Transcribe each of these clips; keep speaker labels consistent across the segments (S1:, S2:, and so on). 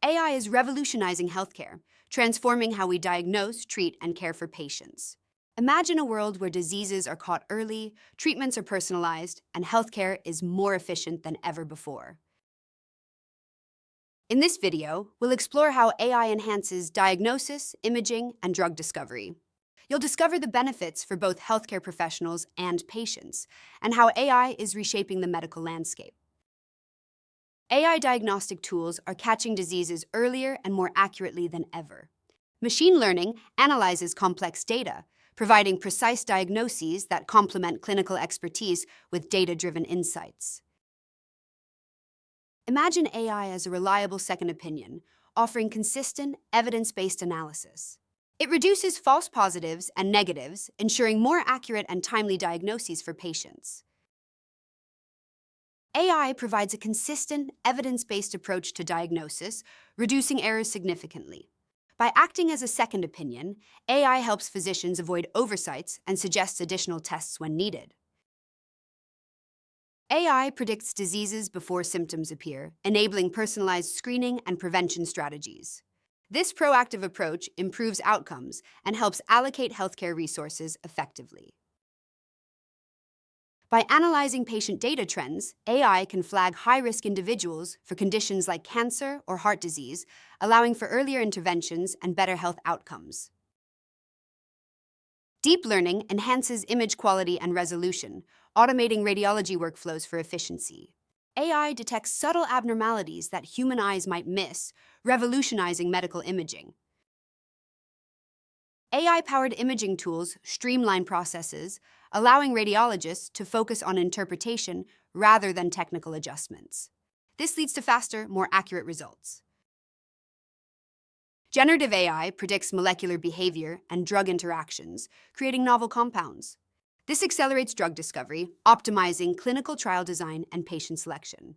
S1: AI is revolutionizing healthcare, transforming how we diagnose, treat, and care for patients. Imagine a world where diseases are caught early, treatments are personalized, and healthcare is more efficient than ever before. In this video, we'll explore how AI enhances diagnosis, imaging, and drug discovery. You'll discover the benefits for both healthcare professionals and patients, and how AI is reshaping the medical landscape. AI diagnostic tools are catching diseases earlier and more accurately than ever. Machine learning analyzes complex data, providing precise diagnoses that complement clinical expertise with data-driven insights. Imagine AI as a reliable second opinion, offering consistent, evidence-based analysis. It reduces false positives and negatives, ensuring more accurate and timely diagnoses for patients. AI provides a consistent, evidence-based approach to diagnosis, reducing errors significantly. By acting as a second opinion, AI helps physicians avoid oversights and suggests additional tests when needed. AI predicts diseases before symptoms appear, enabling personalized screening and prevention strategies. This proactive approach improves outcomes and helps allocate healthcare resources effectively. By analyzing patient data trends, AI can flag high-risk individuals for conditions like cancer or heart disease, allowing for earlier interventions and better health outcomes. Deep learning enhances image quality and resolution, automating radiology workflows for efficiency. AI detects subtle abnormalities that human eyes might miss, revolutionizing medical imaging. AI-powered imaging tools streamline processes, allowing radiologists to focus on interpretation rather than technical adjustments. This leads to faster, more accurate results. Generative AI predicts molecular behavior and drug interactions, creating novel compounds. This accelerates drug discovery, optimizing clinical trial design and patient selection.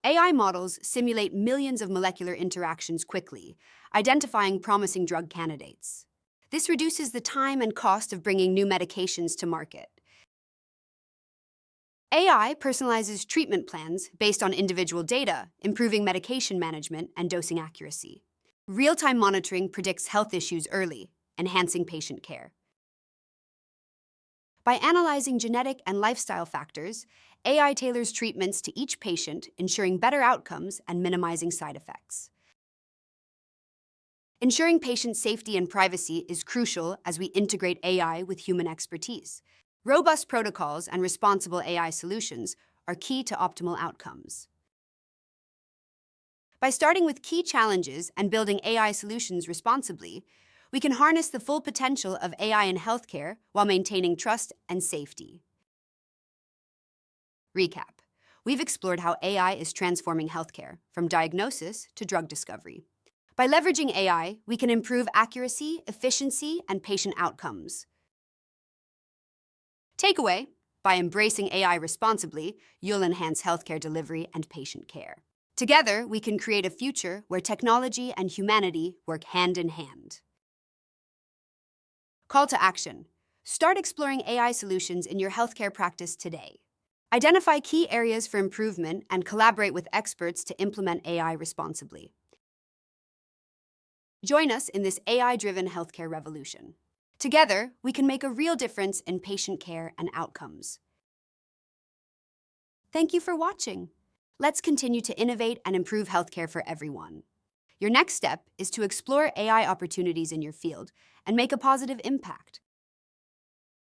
S1: AI models simulate millions of molecular interactions quickly, identifying promising drug candidates. This reduces the time and cost of bringing new medications to market. AI personalizes treatment plans based on individual data, improving medication management and dosing accuracy. Real-time monitoring predicts health issues early, enhancing patient care. By analyzing genetic and lifestyle factors, AI tailors treatments to each patient, ensuring better outcomes and minimizing side effects. Ensuring patient safety and privacy is crucial as we integrate AI with human expertise. Robust protocols and responsible AI solutions are key to optimal outcomes. By starting with key challenges and building AI solutions responsibly, we can harness the full potential of AI in healthcare while maintaining trust and safety. Recap. We've explored how AI is transforming healthcare, from diagnosis to drug discovery. By leveraging AI, we can improve accuracy, efficiency, and patient outcomes. Takeaway: by embracing AI responsibly, you'll enhance healthcare delivery and patient care. Together, we can create a future where technology and humanity work hand in hand. Call to action. Start exploring AI solutions in your healthcare practice today. Identify key areas for improvement and collaborate with experts to implement AI responsibly. Join us in this AI-driven healthcare revolution. Together, we can make a real difference in patient care and outcomes. Thank you for watching. Let's continue to innovate and improve healthcare for everyone. Your next step is to explore AI opportunities in your field and make a positive impact.